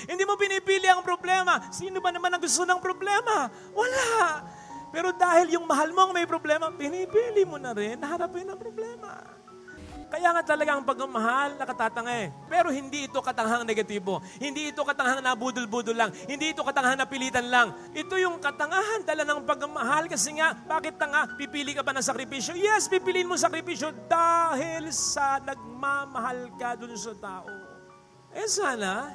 Hindi mo pinipili ang problema. Sino ba naman ang gusto ng problema? Wala. Pero dahil yung mahal mo ang may problema, pinipili mo na rin na harapin ang problema. Kaya nga talaga ang pagmamahal nakatatanga eh. Pero hindi ito katanghang negatibo. Hindi ito katanghang nabudol-budol lang. Hindi ito katanghang napilitan lang. Ito yung katangahan dala ng pagmamahal. Kasi nga, bakit tanga? Pipili ka ba ng sakripisyo? Yes, pipiliin mo sakripisyo dahil sa nagmamahal ka dun sa tao. Eh sana,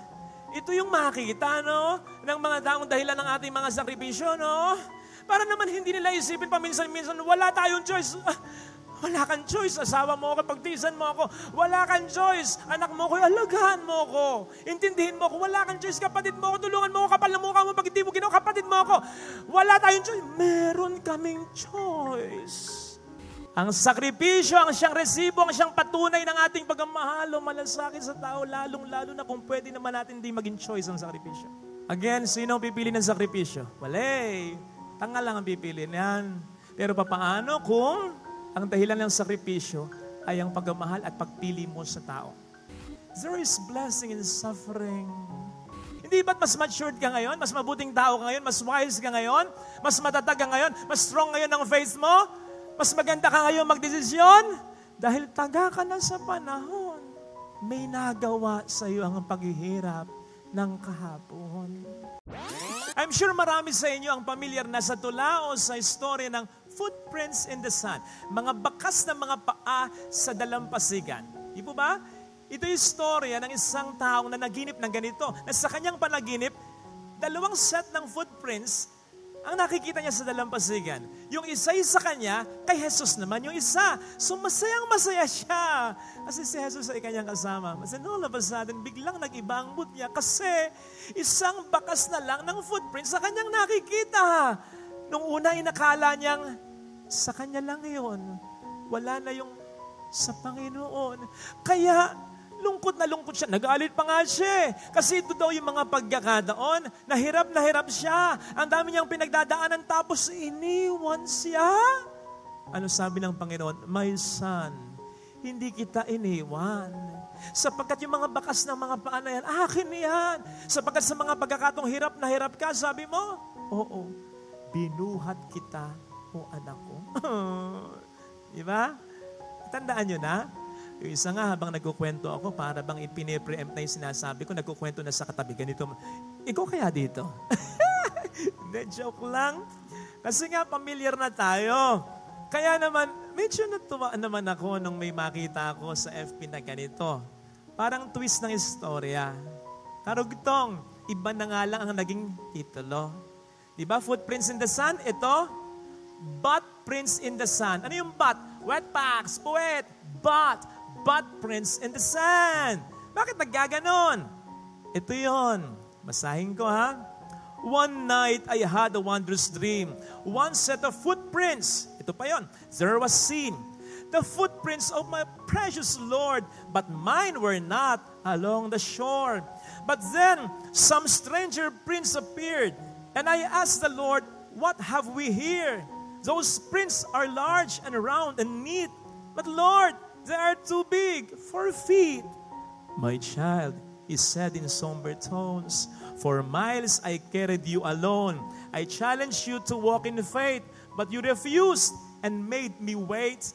ito yung makikita, no? Ng mga taong dahilan ng ating mga sakripisyo, no? Para naman hindi nila isipin paminsan-minsan, wala tayong choice. Wala kang choice, asawa mo ako, pagtisan mo ako. Wala kang choice, anak mo ko, alagahan mo ko. Intindihin mo ko, wala kang choice, kapatid mo ko, tulungan mo ko, kapal na mukha mo, pag hindi mo ginawa, kapatid mo ako. Wala tayong choice. Meron kaming choice. Ang sakripisyo, ang siyang resibo, ang siyang patunay ng ating pagmamahal o malasakit sa tao, lalong-lalo na kung pwede naman natin hindi maging choice ang sakripisyo. Again, sino ang pipili ng sakripisyo? Wala. Tanga lang ang pipili niyan. Pero papaano kung ang dahilan ng sakripisyo ay ang pagmamahal at pagpili mo sa tao? There is blessing in suffering. Hindi ba't mas matured ka ngayon? Mas mabuting tao ka ngayon? Mas wise ka ngayon? Mas matatag ka ngayon? Mas strong ngayon ang faith mo? Mas maganda ka ngayon magdesisyon? Dahil taga ka na sa panahon. May nagawa sa iyo ang paghihirap ng kahapon. I'm sure marami sa inyo ang pamilyar na sa tula o sa istorya ng footprints in the sand. Mga bakas na mga paa sa dalampasigan. Di po ba? Ito yung istorya ng isang taong na naginip ng ganito. Na sa kanyang panaginip, dalawang set ng footprints ang nakikita niya sa dalampasigan. Yung isa sa kanya, kay Jesus naman yung isa. So masayang-masaya siya. Kasi si Jesus ay kanyang kasama. Mas all of a sudden, biglang nag-iba ang mood niya kasi isang bakas na lang ng footprints sa kanyang nakikita. Nung una, inakala niyang sa kanya lang yun. Wala na yung sa Panginoon. Kaya lungkot na lungkot siya. Nagalit pa nga siya. Kasi ito daw yung mga pagkakataon. Na hirap siya. Ang dami niyang pinagdadaanan tapos iniwan siya. Ano sabi ng Panginoon? My son, hindi kita iniwan. Sapagkat yung mga bakas ng mga paa na yan, akin yan. Sapagkat sa mga pagkakataong hirap na hirap ka, sabi mo, oo, binuhat kita, o anak ko. Diba? Tandaan nyo na? Yung isa nga, habang nagkukwento ako, para bang ipine-preempt na yung sinasabi ko, nagkukwento na sa katabi, ganito, ikaw kaya dito? Hindi, joke lang. Kasi nga, familiar na tayo. Kaya naman, medyo natuwa naman ako nung may makita ako sa FB na ganito. Parang twist ng istorya. Karugtong, iba na nga lang ang naging titulo. Diba? Footprints in the sun, ito, butt prints in the sun. Ano yung butt? Wetpacks, puwet, butt prints in the sand. Bakit naggaganon? Ito yon. Basahin ko ha. One night I had a wondrous dream. One set of footprints. Ito pa yon. There was seen the footprints of my precious Lord, but mine were not along the shore. But then some stranger prints appeared, and I asked the Lord, what have we here? Those prints are large and round and neat, but Lord, they are too big for feet. My child, he said in somber tones, for miles I carried you alone. I challenged you to walk in faith, but you refused and made me wait.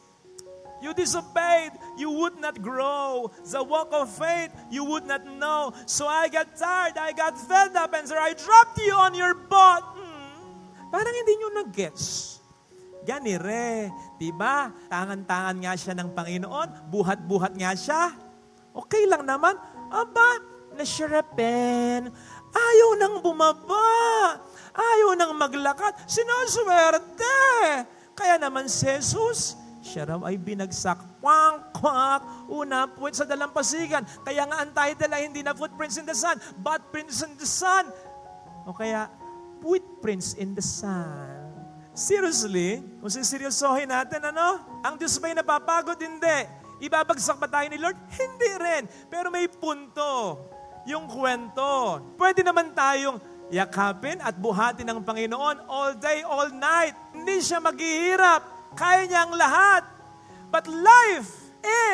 You disobeyed, you would not grow. The walk of faith, you would not know. So I got tired, I got fed up, and so I dropped you on your butt. Parang hindi nyo nag-gets. Ganire, diba? Tangan-tangan nga siya ng Panginoon, buhat-buhat nga siya. Okay lang naman. Aba, nasyarapen. Ayaw nang bumaba. Ayaw nang maglakad. Sinuswerte. Kaya naman si Jesus, siya raw ay binagsak. Kwang-kwak. Una, puwet sa dalampasigan. Kaya nga ang title ay hindi na footprints in the sun, but prints in the sun. O kaya, footprints in the sun. Seriously? Kung siseryosohin natin, ano? Ang Diyos ba'y napapagod? Hindi. Ibabagsak ba tayo ni Lord? Hindi rin. Pero may punto. Yung kwento. Pwede naman tayong yakapin at buhatin ng Panginoon all day, all night. Hindi siya maghihirap. Kaya niya ang lahat. But life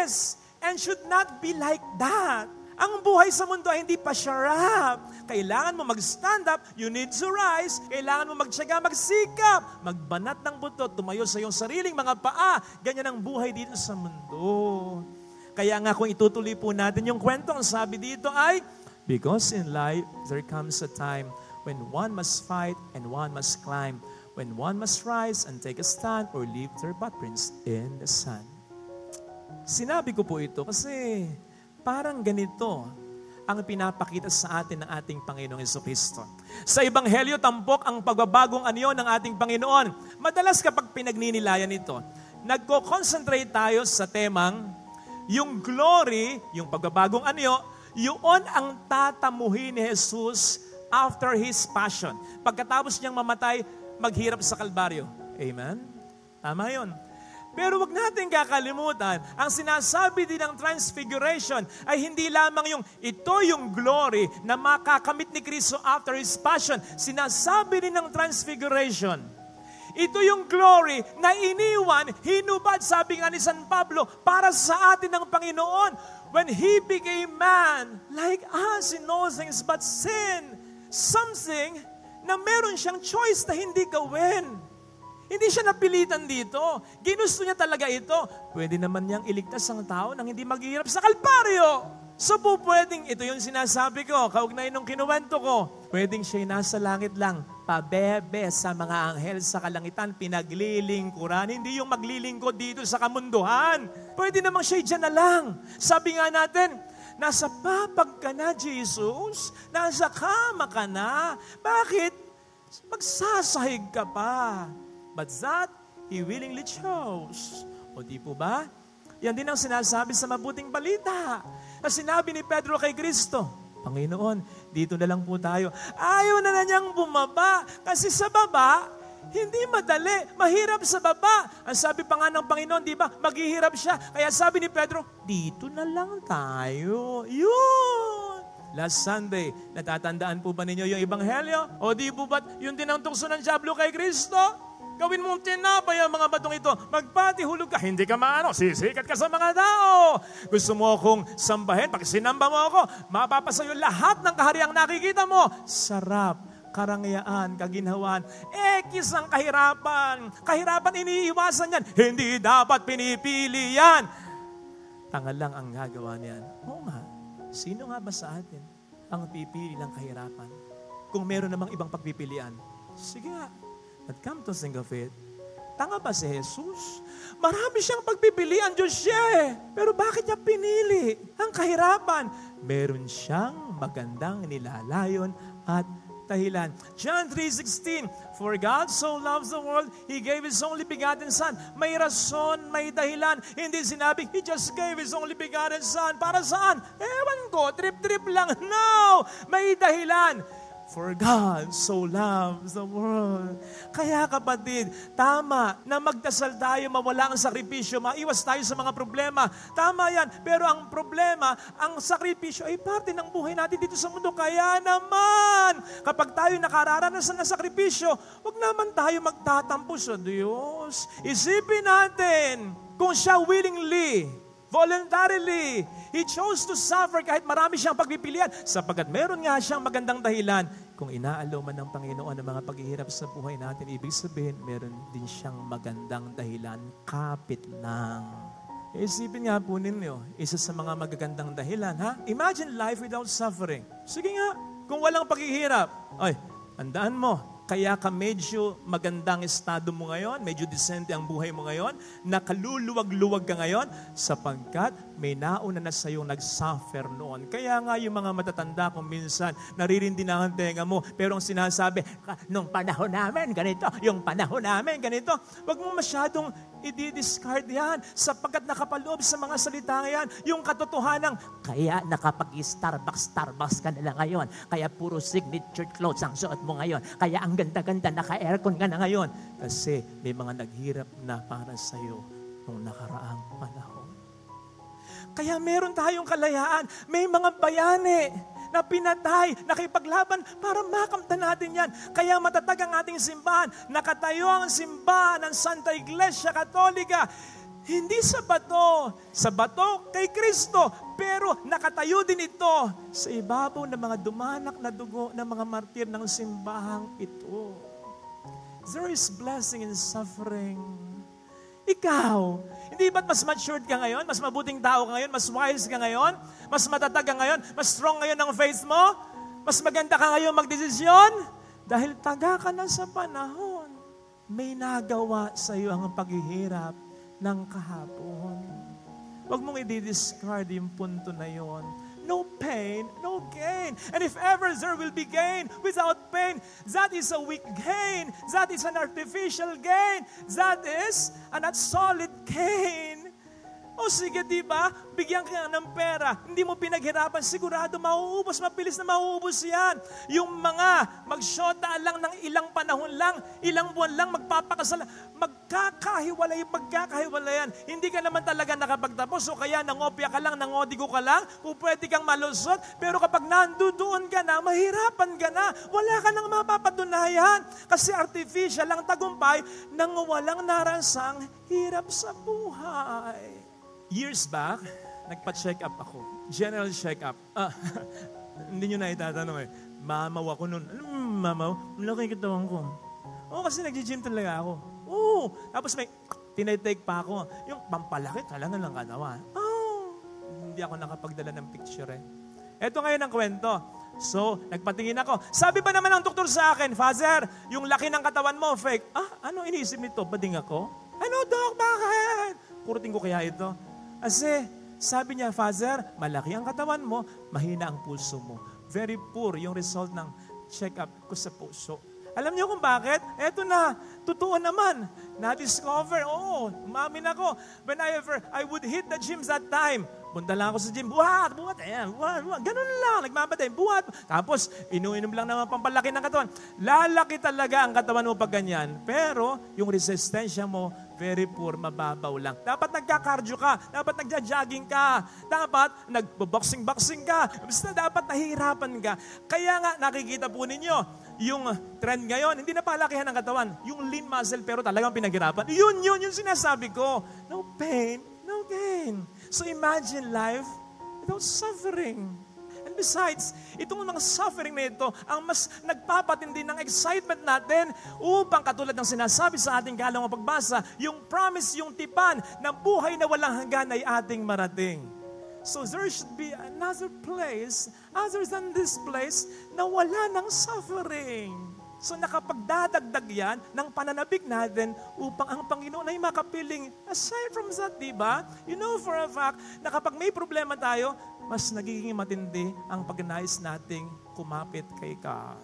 is and should not be like that. Ang buhay sa mundo ay hindi pasyarap. Kailangan mo mag-stand up, you need to rise. Kailangan mo magtiyaga, magsikap, magbanat ng buto, tumayo sa iyong sariling mga paa. Ganyan ang buhay dito sa mundo. Kaya nga kung itutuloy po natin yung kwento, ang sabi dito ay, because in life, there comes a time when one must fight and one must climb, when one must rise and take a stand or leave their footprints in the sun. Sinabi ko po ito kasi parang ganito ang pinapakita sa atin ng ating Panginoong Jesucristo. Sa Ebanghelyo, tampok ang pagbabagong anyo ng ating Panginoon. Madalas kapag pinagninilayan ito, nagko-concentrate tayo sa temang yung glory, yung pagbabagong anyo, yun ang tatamuhin ni Jesus after His passion. Pagkatapos niyang mamatay, maghirap sa Kalbaryo. Amen? Tama yun. Pero wag natin kakalimutan, ang sinasabi din ng transfiguration ay hindi lamang ito yung glory na makakamit ni Kristo after His passion. Sinasabi din ng transfiguration, ito yung glory na iniwan, hinubad, sabi nga ni San Pablo, para sa atin ng Panginoon. When He became man, like us in all things but sin, something na meron siyang choice na hindi gawin. Hindi siya napilitan dito. Ginusto niya talaga ito. Pwede naman niyang iligtas ang tao nang hindi maghihirap sa Kalbaryo. So po pwedeng, ito yung sinasabi ko, kaugnay nung kinuwento ko, pwedeng siya'y nasa langit lang, pabebe sa mga anghel sa kalangitan, pinaglilingkuran, hindi yung maglilingkod dito sa kamunduhan. Pwede namang siya'y dyan na lang. Sabi nga natin, nasa papag ka na, Jesus. Nasa kama ka na. Bakit? Magsasahig ka pa. But that, He willingly chose. O di po ba? Yan din ang sinasabi sa mabuting balita. Na sinabi ni Pedro kay Kristo, Panginoon, dito na lang po tayo. Ayaw na niyang bumaba. Kasi sa baba, hindi madali. Mahirap sa baba. Ang sabi pa nga ng Panginoon, di ba? Maghihirap siya. Kaya sabi ni Pedro, dito na lang tayo. Yun! Last Sunday, natatandaan po ba ninyo yung Ebanghelyo? O di po ba yun din ang tukso ng dyablo kay Kristo? Gawin mong tinapay ang mga batong ito. Magpati, hulog ka. Hindi ka maano. Sisikat ka sa mga tao. Gusto mo akong sambahin? Pag sinamba mo ako, mapapasayo lahat ng kahariang nakikita mo. Sarap, karangyaan, kaginhawan. Ekis ang kahirapan. Kahirapan iniiwasan yan. Hindi dapat pinipili yan. Tanga lang ang gagawa niyan. Oo nga. Sino nga ba sa atin ang pipili ng kahirapan? Kung meron namang ibang pagpipilian, sige nga. But come to think of it, tanga ba si Jesus? Marami siyang pagpipilian, Diyos siya eh. Pero bakit niya pinili ang kahirapan? Meron siyang magandang nilalayon at dahilan. John 3:16, for God so loves the world, He gave His only begotten Son. May rason, may dahilan. Hindi sinabi, He just gave His only begotten Son. Para saan? Ewan ko, trip-trip lang. No! May dahilan. For God so loves the world. Kaya kapatid, tama na magdasal tayo, mawala ang sakripisyo, maiwas tayo sa mga problema. Tama yan. Pero ang problema, ang sakripisyo ay parte ng buhay natin dito sa mundo. Kaya naman, kapag tayo nakararanasan ng sakripisyo, huwag naman tayo magtatampo sa Diyos. Isipin natin, kung siya willingly, voluntarily, He chose to suffer kahit marami siyang pagpipilian sapagkat meron nga siyang magandang dahilan. Kung inaalaw man ng Panginoon ang mga paghihirap sa buhay natin, ibig sabihin, meron din siyang magandang dahilan. Kapit lang. Isipin nga po ninyo, isa sa mga magagandang dahilan, ha? Imagine life without suffering. Sige nga, kung walang paghihirap, ay, tandaan mo, kaya ka medyo magandang estado mo ngayon, medyo decente ang buhay mo ngayon, nakaluluwag-luwag ka ngayon, sapagkat may nauna na sa iyong nag-suffer noon. Kaya nga yung mga matatanda kung minsan, naririndi na ang tenga mo, pero ang sinasabi, nung panahon namin, ganito, yung panahon namin, ganito, wag mo masyadong i-discard yan, sapagkat nakapaloob sa mga salita yan, yung katotohanan, kaya nakapag-Starbucks ka na lang ngayon, kaya puro signature clothes ang suot mo ngayon, kaya ang ganda-ganda, naka-aircon ka na ngayon. Kasi may mga naghirap na para sa'yo nung nakaraang panahon. Kaya meron tayong kalayaan. May mga bayani na pinatay, nakipaglaban para makamtan natin yan. Kaya matatag ang ating simbahan. Nakatayo ang simbahan ng Santa Iglesia Katolika. Hindi sa bato kay Kristo, pero nakatayo din ito sa ibabaw ng mga dumanak na dugo ng mga martir ng simbahang ito. There is blessing in suffering. Ikaw, hindi ba't mas matured ka ngayon? Mas mabuting tao ka ngayon? Mas wise ka ngayon? Mas matatag ka ngayon? Mas strong ngayon ang faith mo? Mas maganda ka ngayon magdesisyon? Dahil taga ka na sa panahon. May nagawa sa iyo ang paghihirap ng kahapon. Huwag mong i-discard yung punto na yon. No pain, no gain. And if ever there will be gain without pain, that is a weak gain. That is an artificial gain. That is a not solid gain. O sige, di ba? Bigyan ka ng pera. Hindi mo pinaghirapan, sigurado mauubos, mabilis na mauubos yan. Yung mga magsyota lang ng ilang panahon lang, ilang buwan lang, magpapakasal, magkakahiwalayan. Hindi ka naman talaga nakapagtapos, o kaya nangopya ka lang, nangodigo ka lang, kung pwede kang malusot, pero kapag nandoon ka na, mahirapan ka na, wala ka nang mapapatunayan, kasi artificial lang tagumpay nang walang narasang hirap sa buhay. Years back, nagpa-check up ako. General check-up. Hindi nyo na itatanong eh. Mamaw ako nun. Mamaw? Malaki kitawan ko. Kasi nag-gym talaga ako. Tapos may tinitake pa ako. Yung pampalaki talaga ng katawan. Hindi ako nakapagdala ng picture eh. Ito ngayon ang kwento. So, nagpatingin ako. Sabi ba naman ng doktor sa akin, Father, yung laki ng katawan mo, fake. Ano iniisip nito? Bading ako? Ano, Doc? Bakit? Kurutin ko kaya ito? Kasi, sabi niya, Father, malaki ang katawan mo, mahina ang pulso mo. Very poor yung result ng check-up ko sa puso. Alam niyo kung bakit? Eto na, totoo naman. Na-discover, umamin ako. When I would hit the gym that time, punta lang ako sa gym, buhat, ganun lang, nagmamatay, buhat. Tapos, inom lang naman pampalaki ng katawan. Lalaki talaga ang katawan mo pag ganyan. Pero, yung resistensya mo, very poor, mababaw lang. Dapat nagka-cardio ka, dapat nagja-jogging ka, dapat nagbo-boxing ka, basta dapat nahihirapan ka. Kaya nga, nakikita po ninyo, yung trend ngayon, hindi na palakihan ng katawan, yung lean muscle, pero talagang pinaghirapan. Yun yung sinasabi ko. No pain, no gain. So imagine life without suffering. And besides, itong mga suffering na ito, ang mas nagpapatindi ng excitement natin upang katulad ng sinasabi sa ating kalawang pagbasa, yung promise, yung tipan ng buhay na walang hanggan ay ating marating. So there should be another place other than this place na wala ng suffering. So nakapagdadagdag yan ng pananabik natin upang ang Panginoon ay makapiling. Aside from that, di ba? You know for a fact na kapag may problema tayo, mas nagiging matindi ang pagnais nating kumapit kay God.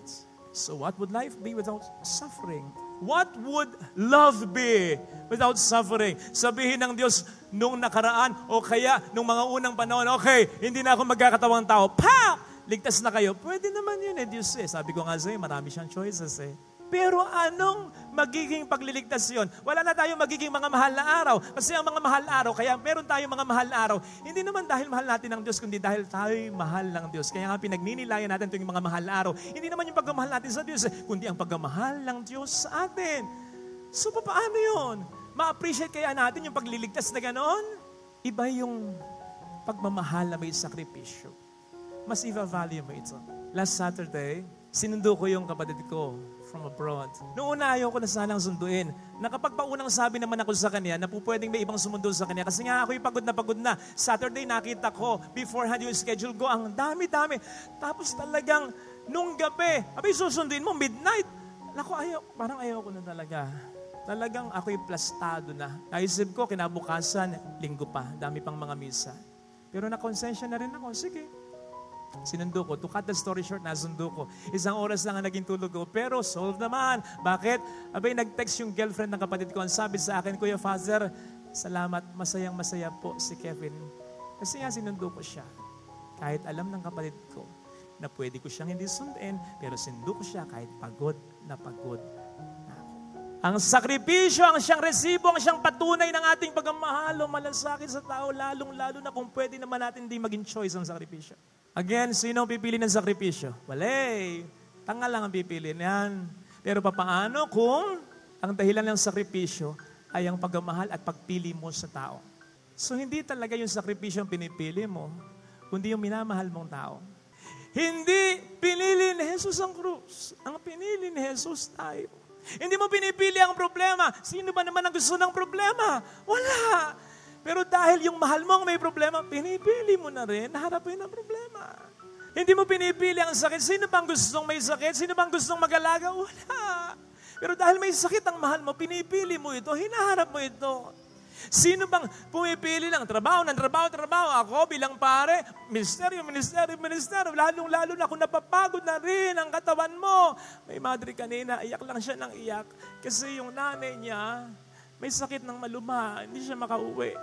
So what would life be without suffering? What would love be without suffering? Sabihin ng Diyos nung nakaraan o kaya nung mga unang panahon, okay, hindi na ako magkakatawang tao. Pa! Ligtas na kayo. Pwede naman yun Diyos eh. Sabi ko nga sa'yo, marami siyang choices eh. Pero anong magiging pagliligtas yun? Wala na tayong magiging mga mahal na araw. Kasi ang mga mahal na araw, kaya meron tayong mga mahal na araw, hindi naman dahil mahal natin ng Diyos, kundi dahil tayo'y mahal ng Diyos. Kaya nga pinagninilayan natin itong mga mahal na araw. Hindi naman yung pagmamahal natin sa Diyos, kundi ang pagmamahal ng Diyos sa atin. So paano yun? Ma-appreciate kaya natin yung pagliligtas na gano'n? Iba yung pagmamahal na may sakripisyo. Mas i-value mo ito. Last Saturday, sinundo ko yung kapatid ko from abroad. Noong una, ayaw ko na sanang sunduin. Nakapagpaunang sabi naman ako sa kanya na po pwedeng may ibang sumundo sa kanya kasi nga ako'y pagod na. Saturday, nakita ko, beforehand yung schedule ko, ang dami-dami. Tapos talagang, nung gabi, abay susunduin mo, midnight. Naku, parang ayaw ko na talaga. Talagang ako'y plastado na. Naisip ko, kinabukasan, linggo pa, dami pang mga misa. Pero nakonsensya na rin ako, sige. Sinundo ko. To cut the story short, nasundo ko. 1 oras lang ang naging tulog ko. Pero solve naman. Bakit? Abay, nag-text yung girlfriend ng kapatid ko. Ang sabi sa akin, Kuya Father, salamat, masayang-masaya po si Kevin. Kasi nga sinundo ko siya. Kahit alam ng kapatid ko na pwede ko siyang hindi sundin, pero sinundo ko siya kahit pagod na ako. Ang sakripisyo, ang siyang resibo, ang siyang patunay ng ating pagmamahal o malasakit sa tao, lalong-lalo na kung pwede naman natin hindi maging choice ang sakripisyo. Again, sino ang pipili ng sakripisyo? Walay. Tanga lang ang pipili niyan. Pero papaano kung ang dahilan ng sakripisyo ay ang pagmamahal at pagpili mo sa tao. So hindi talaga yung sakripisyo ang pinipili mo, kundi yung minamahal mong tao. Hindi pinili ni Jesus ang krus. Ang pinili ni Jesus tayo. Hindi mo pinipili ang problema. Sino ba naman ang gusto ng problema? Wala. Pero dahil yung mahal mo ang may problema, pinipili mo na rin na harapin ang problema. Hindi mo pinipili ang sakit. Sino bang gustong may sakit? Sino bang gustong mag-alaga? Wala. Pero dahil may sakit ang mahal mo, pinipili mo ito, hinaharap mo ito. Sino bang pumipili ng trabaho? Ako bilang pare, ministeryo. Lalong-lalo na kung napapagod na rin ang katawan mo. May madre kanina, iyak lang siya ng iyak. Kasi yung nanay niya, may sakit ng maluma, hindi siya makauwi.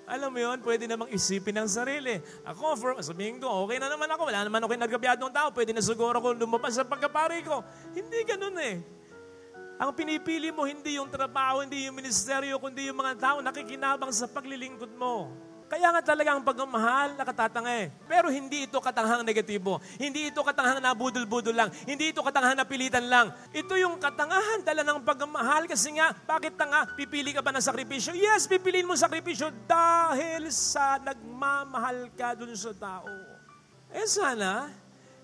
Alam mo yun, pwede namang isipin ng sarili. Ako, sabihin ko, okay na naman ako. Wala naman ako nagkabyadong tao. Pwede na siguro ako lumabas sa pagkapari ko. Hindi ganun eh. Ang pinipili mo, hindi yung trabaho, hindi yung ministeryo, kundi yung mga tao nakikinabang sa paglilingkod mo. Kaya nga talaga ang pagmamahal nakatatanga eh. Pero hindi ito katanghang negatibo. Hindi ito katanghang nabudol-budol lang. Hindi ito katanghang napilitan lang. Ito yung katangahan dala ng pagmamahal kasi nga, bakit tanga? Pipili ka ba ng sakripisyo? Yes, pipiliin mo sakripisyo dahil sa nagmamahal ka dun sa tao. Eh sana,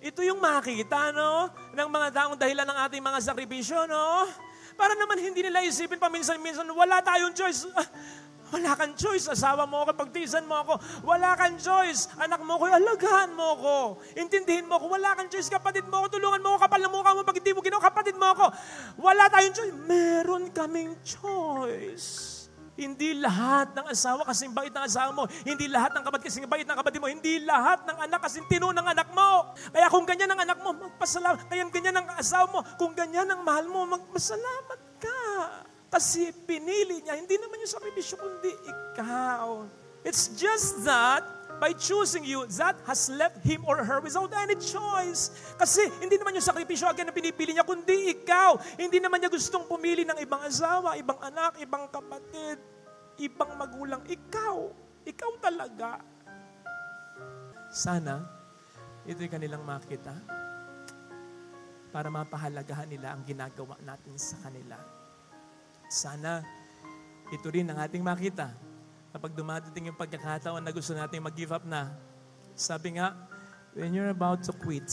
ito yung makikita, no? Ng mga taong dahilan ng ating mga sakripisyo, no? Para naman hindi nila isipin paminsan-minsan, wala tayong choice. Wala kang choice. Asawa mo ako, pagtisan mo ako. Wala kang choice. Anak mo ko, alagahan mo ako. Intindihin mo ako. Wala kang choice. Kapatid mo ako, tulungan mo ako. Kapal na mukha mo, pag hindi mo ginawa, kapatid mo ako. Wala tayong choice. Meron kaming choice. Hindi lahat ng asawa kasing bait ng asawa mo. Hindi lahat ng kapatid kasing bait ng kapatid mo. Hindi lahat ng anak kasing tino ng anak mo. Kaya kung ganyan ang anak mo, magpasalamat. Kaya ganyan ang asawa mo. Kung ganyan ang mahal mo, magpasalamat ka. Kasi pinili niya, hindi naman yung sakripisyo, kundi ikaw. It's just that, by choosing you, that has left him or her without any choice. Kasi hindi naman yung sakripisyo agad na pinipili niya, kundi ikaw. Hindi naman niya gustong pumili ng ibang asawa, ibang anak, ibang kapatid, ibang magulang. Ikaw. Ikaw talaga. Sana, ito'y kanilang makita para mapahalagahan nila ang ginagawa natin sa kanila. Sana, ito rin ang ating makita. Kapag dumadating yung pagkakataon na gusto natin mag-give up na, sabi nga, when you're about to quit,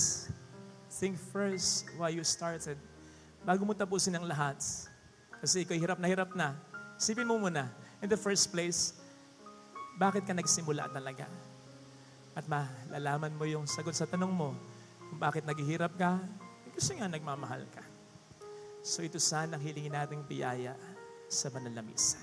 think first why you started. Bago mo tapusin ang lahat, kasi ikaw hirap na, isipin mo muna, in the first place, bakit ka nagsimula talaga? At malalaman mo yung sagot sa tanong mo, kung bakit naghihirap ka, kasi nga nagmamahal ka. So ito sana ang hilingin nating biyaya sa banal na misa.